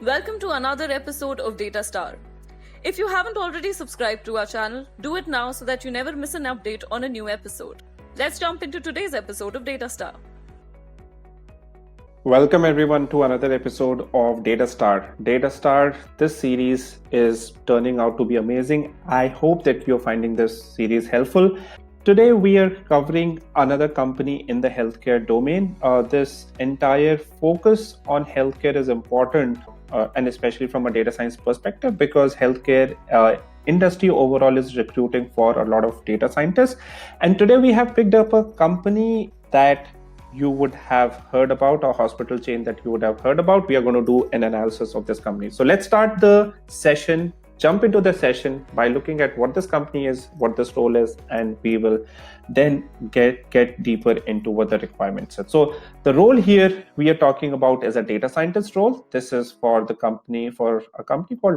Welcome to another episode of DataStar. If you haven't already subscribed to our channel, do it now so that you never miss an update on a new episode. Let's jump into today's episode of DataStar. Welcome everyone to another episode of DataStar. DataStar, this series is turning out to be amazing. I hope that you're finding this series helpful. Today we are covering another company in the healthcare domain. This entire focus on healthcare is important, and especially from a data science perspective, because healthcare industry overall is recruiting for a lot of data scientists. And today we have picked up a company that you would have heard about, a hospital chain that you would have heard about. We are going to do an analysis of this company. So let's start the session, jump into the session by looking at what this company is, what this role is, and we will then get deeper into what the requirements are. So the role here we are talking about is a data scientist role. This is for a company called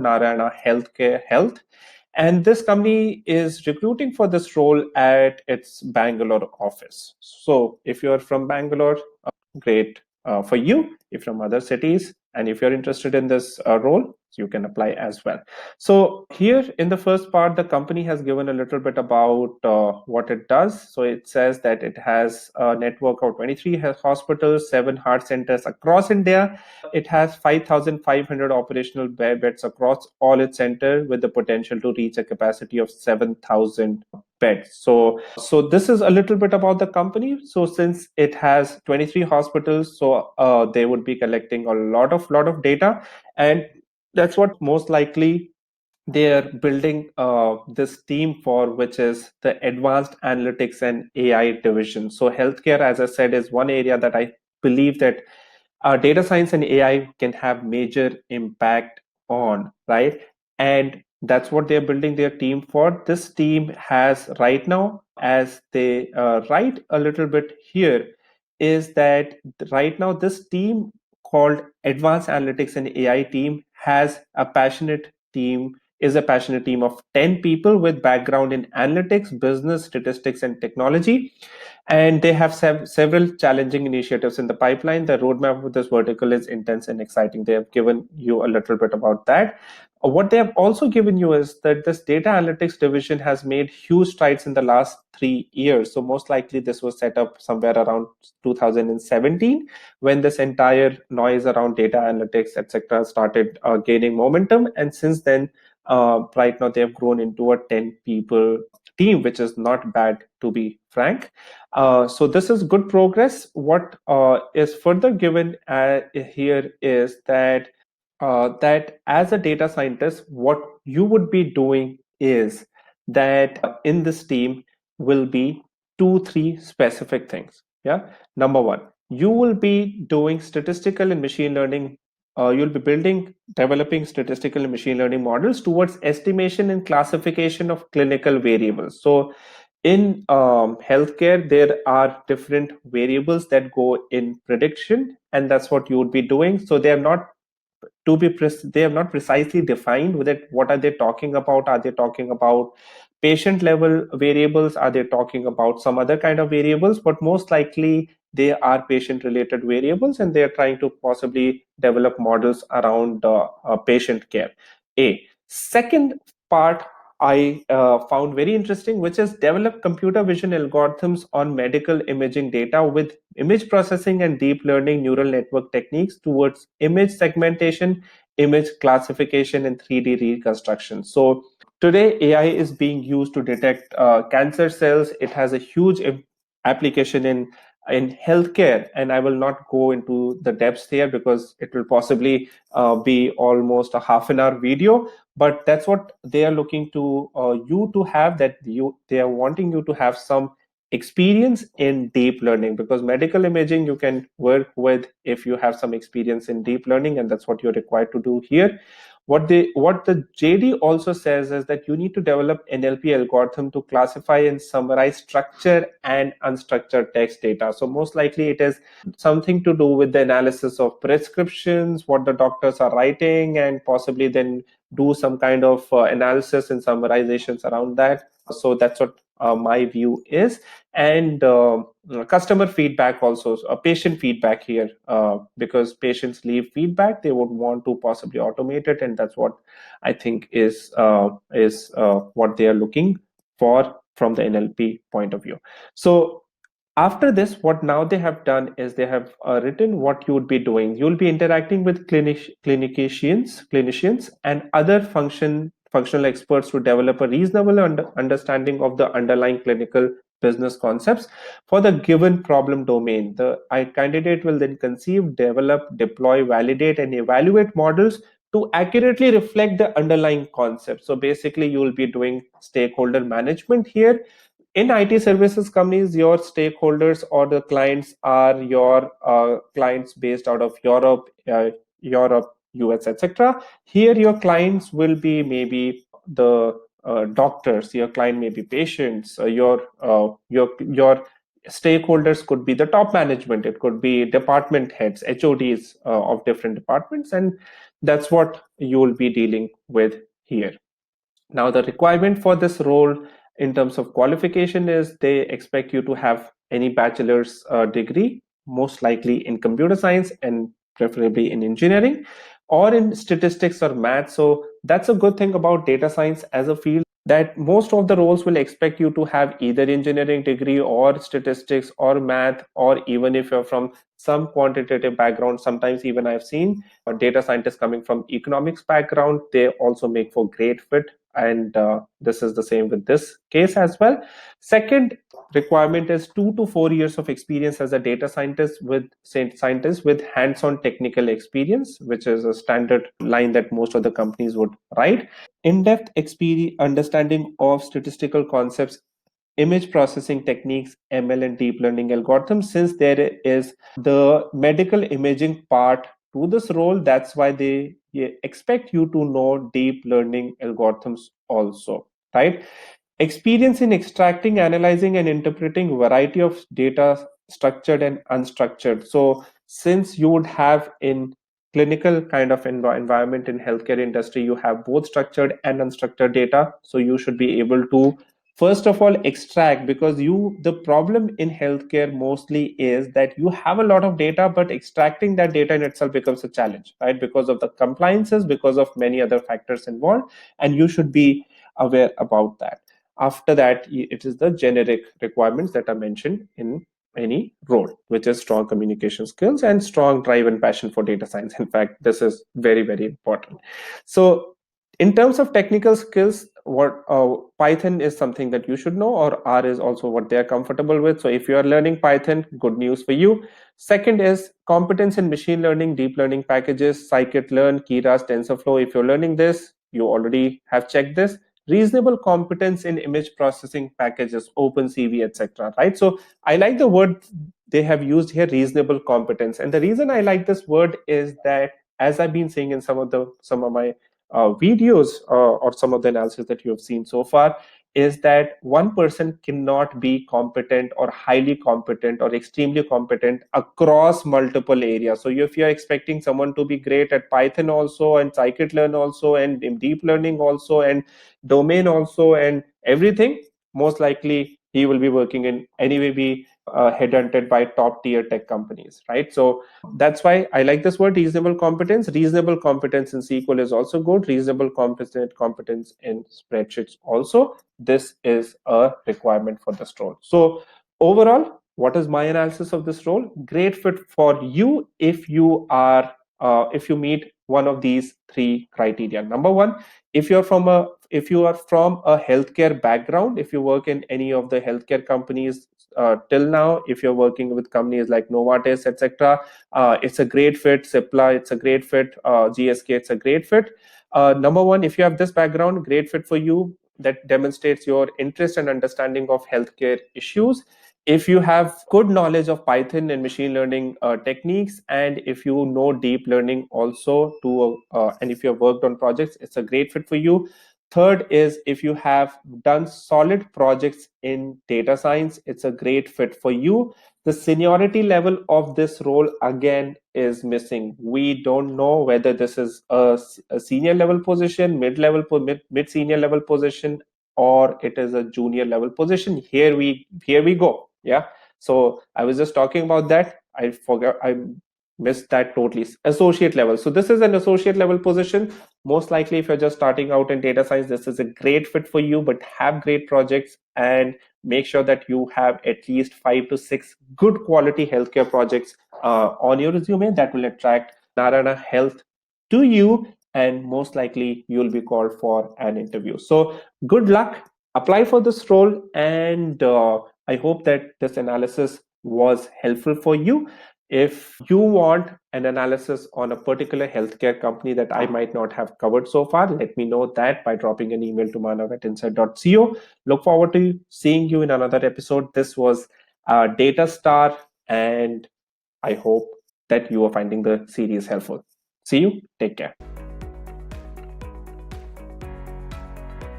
Naryana Health. And this company is recruiting for this role at its Bangalore office. So if you're from Bangalore, great for you. If from other cities, and if you're interested in this role, you can apply as well. So here in the first part, the company has given a little bit about what it does. So it says that it has a network of 23 hospitals, 7 heart centers across India. It has 5,500 operational beds across all its centers, with the potential to reach a capacity of 7,000 beds. So this is a little bit about the company. So since it has 23 hospitals, so they would be collecting a lot of data, and that's what most likely they are building this team for, which is the advanced analytics and AI division. So healthcare, as I said, is one area that I believe that data science and AI can have major impact on, right? And that's what they're building their team for. This team has right now, as they write a little bit here, is that right now this team called Advanced Analytics and AI team has a passionate team is a passionate team of 10 people with background in analytics, business, statistics, and technology. And they have several challenging initiatives in the pipeline. The roadmap of this vertical is intense and exciting. They have given you a little bit about that. What they have also given you is that this data analytics division has made huge strides in the last 3 years. So most likely this was set up somewhere around 2017, when this entire noise around data analytics, etc., started gaining momentum. And since then, right now they have grown into a 10 people team, which is not bad, to be frank. So this is good progress. What is further given here is that as a data scientist, what you would be doing is that in this team will be 2-3 specific things. Yeah. Number one, you will be doing statistical and machine learning. You'll be developing statistical and machine learning models towards estimation and classification of clinical variables. So in healthcare, there are different variables that go in prediction, and that's what you would be doing. So they are not they have not precisely defined with it what are they talking about. Are they talking about patient level variables? Are they talking about some other kind of variables? But most likely they are patient related variables, and they are trying to possibly develop models around patient care. A second part I found very interesting, which is develop computer vision algorithms on medical imaging data with image processing and deep learning neural network techniques towards image segmentation, image classification, and 3D reconstruction. So today, AI is being used to detect cancer cells. It has a huge application in healthcare, and I will not go into the depths here because it will possibly be almost a half an hour video. But that's what they are looking to you to have, that they are wanting you to have some experience in deep learning, because medical imaging you can work with if you have some experience in deep learning, and that's what you're required to do here. What the JD also says is that you need to develop NLP algorithm to classify and summarize structured and unstructured text data. So most likely it is something to do with the analysis of prescriptions, what the doctors are writing, and possibly then do some kind of analysis and summarizations around that. So that's what my view is. And customer feedback also, patient feedback here, because patients leave feedback, they would want to possibly automate it, and that's what I think is what they are looking for from the NLP point of view. So after this, what now they have done is they have written what you would be doing. You'll be interacting with clinicians and other functional experts to develop a reasonable understanding of the underlying clinical business concepts for the given problem domain. The candidate will then conceive, develop, deploy, validate, and evaluate models to accurately reflect the underlying concept. So basically, you will be doing stakeholder management here. In IT services companies, your stakeholders or the clients are your clients based out of Europe, US, etc. Here, your clients will be maybe the doctors. Your client may be patients. Your stakeholders could be the top management. It could be department heads, HODs of different departments, and that's what you will be dealing with here. Now, the requirement for this role in terms of qualification is they expect you to have any bachelor's degree, most likely in computer science and preferably in engineering or in statistics or math. So that's a good thing about data science as a field, that most of the roles will expect you to have either engineering degree or statistics or math, or even if you're from some quantitative background. Sometimes even I've seen data scientists coming from economics background, they also make for great fit, and this is the same with this case as well. Second requirement is 2 to 4 years of experience as a data scientist with hands-on technical experience, which is a standard line that most of the companies would write. In-depth experience understanding of statistical concepts, image processing techniques, ML and deep learning algorithms. Since there is the medical imaging part to this role, that's why they expect you to know deep learning algorithms also, right? Experience in extracting, analyzing, and interpreting variety of data, structured and unstructured. So since you would have in clinical kind of environment in healthcare industry, you have both structured and unstructured data. So you should be able to first of all extract, because the problem in healthcare mostly is that you have a lot of data, but extracting that data in itself becomes a challenge, right? Because of the compliances, because of many other factors involved, and you should be aware about that. After that, it is the generic requirements that are mentioned in any role, which is strong communication skills and strong drive and passion for data science. In fact, this is very, very important. So in terms of technical skills, what Python is something that you should know, or R is also what they are comfortable with. So if you are learning Python, good news for you. Second is competence in machine learning, deep learning packages, scikit-learn, Keras, TensorFlow. If you're learning this, you already have checked this. Reasonable competence in image processing packages, OpenCV, etc. Right? So I like the word they have used here, reasonable competence. And the reason I like this word is that, as I've been saying in some of my videos or some of the analysis that you have seen so far, is that one person cannot be competent or highly competent or extremely competent across multiple areas. So if you're expecting someone to be great at Python also, and scikit-learn also, and in deep learning also, and domain also, and everything, most likely he will be working in anyway be headhunted by top tier tech companies, right? So that's why I like this word, reasonable competence. Reasonable competence in SQL is also good. Reasonable competence in spreadsheets also. This is a requirement for this role. So overall, what is my analysis of this role? Great fit for you if you meet one of these three criteria. Number one, if you are from a healthcare background, if you work in any of the healthcare companies till now, if you're working with companies like Novartis, etc., it's a great fit. Cipla, it's a great fit. GSK, it's a great fit. Number one, if you have this background, great fit for you. That demonstrates your interest and understanding of healthcare issues. If you have good knowledge of Python and machine learning techniques, and if you know deep learning also and if you have worked on projects, it's a great fit for you. Third is, if you have done solid projects in data science, it's a great fit for you. The seniority level of this role again is missing. We don't know whether this is a senior level position, mid senior level position, or it is a junior level position, here we go. Yeah, so I was just talking about that. I missed that totally. Associate level. So this is an associate level position. Most likely, if you're just starting out in data science, this is a great fit for you, but have great projects and make sure that you have at least 5 to 6 good quality healthcare projects on your resume that will attract Naryana Health to you, and most likely you'll be called for an interview. So good luck, apply for this role, and I hope that this analysis was helpful for you. If you want an analysis on a particular healthcare company that I might not have covered so far, let me know that by dropping an email to manav@inside.co. Look forward to seeing you in another episode. This was DataStar, and I hope that you are finding the series helpful. See you. Take care.